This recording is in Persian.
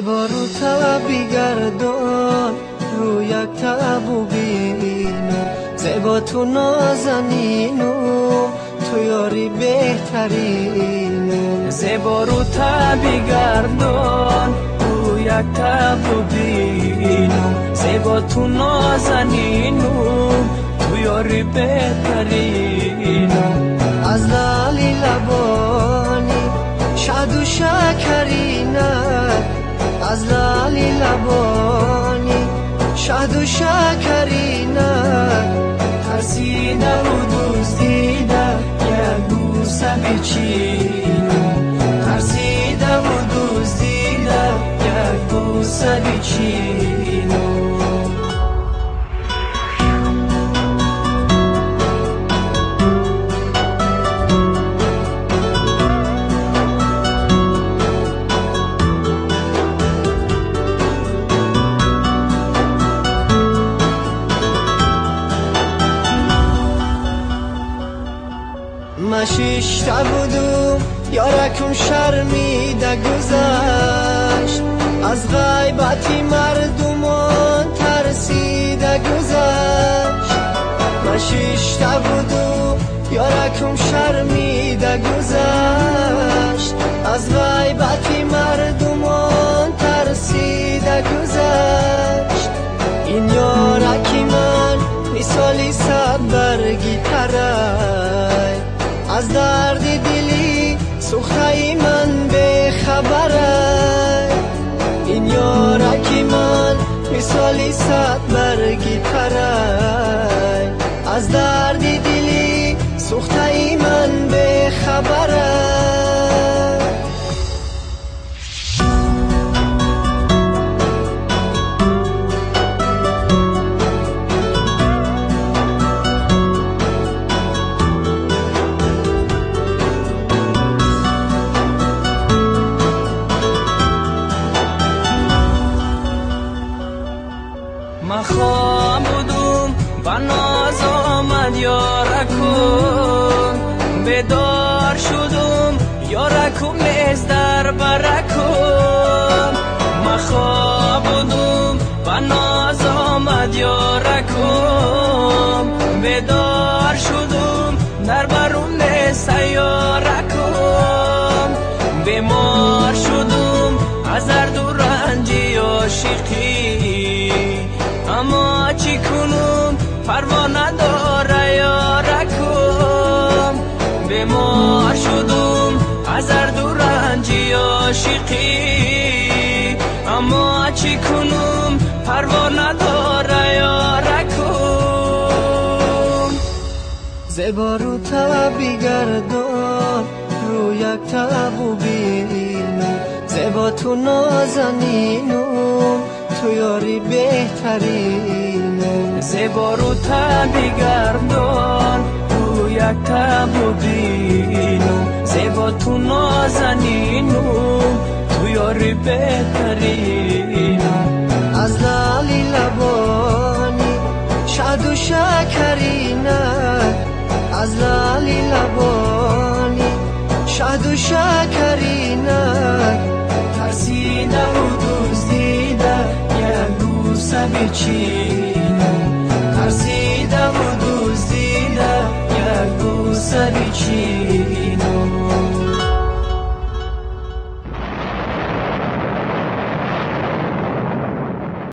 زیبا رو تبی گردان رو یک تبو بینم زیبا تو نازنینم تو یاری بهترینم زیبا رو تبی گردان رو یک تبو بینم زیبا تو نازنینم تو یاری بهترینم از لالی لبانی شاد و شکرینه از لالی لبانی شاد و شکرینه ترسیده و دزدیده یک بوسه بچینم ترسیده و دزدیده یک بوسه بچینم مشیشته بودم یارکم شرمیده گذشت از غیبتی مردمان ترسیده گذشت مشیشته بودم یارکم شرمیده گذشت از غیبتی مردمان ترسیده گذشت این یارکی من مثالی صد برگی ترای از درد دلی سوخته من به خبره این یارکی من مثالی صد برگی تره از درد دلی سوخته من به خبره من خواب بودم با ناز آمد یارکم بیدار شدم یارکم نیز در برکم من خواب بودم با ناز آمد یارکم بیدار شدم در برون نیز یارکم بیمار شدم از درد و رنجی عاشقی اما چی کنم پروا نداره یارکم بیمار شدم از درد و رنجی عاشقی اما چی کنم پروا نداره یارکم زیبا رو تبی گردان رو یک تبو بینم زیبا تو نازنینم تو یاری بهترینم زیبا رو تبی گردان رو یک تبو بینم زیبا تو نازنینم تو یاری بهترینم از لالی لبانی شاد و شکرینه از لالی لبانی شاد و شکرینه ترسیده و دزدیده یک بوسه بچینم ترسیده و دزدیده یک بوسه بچینم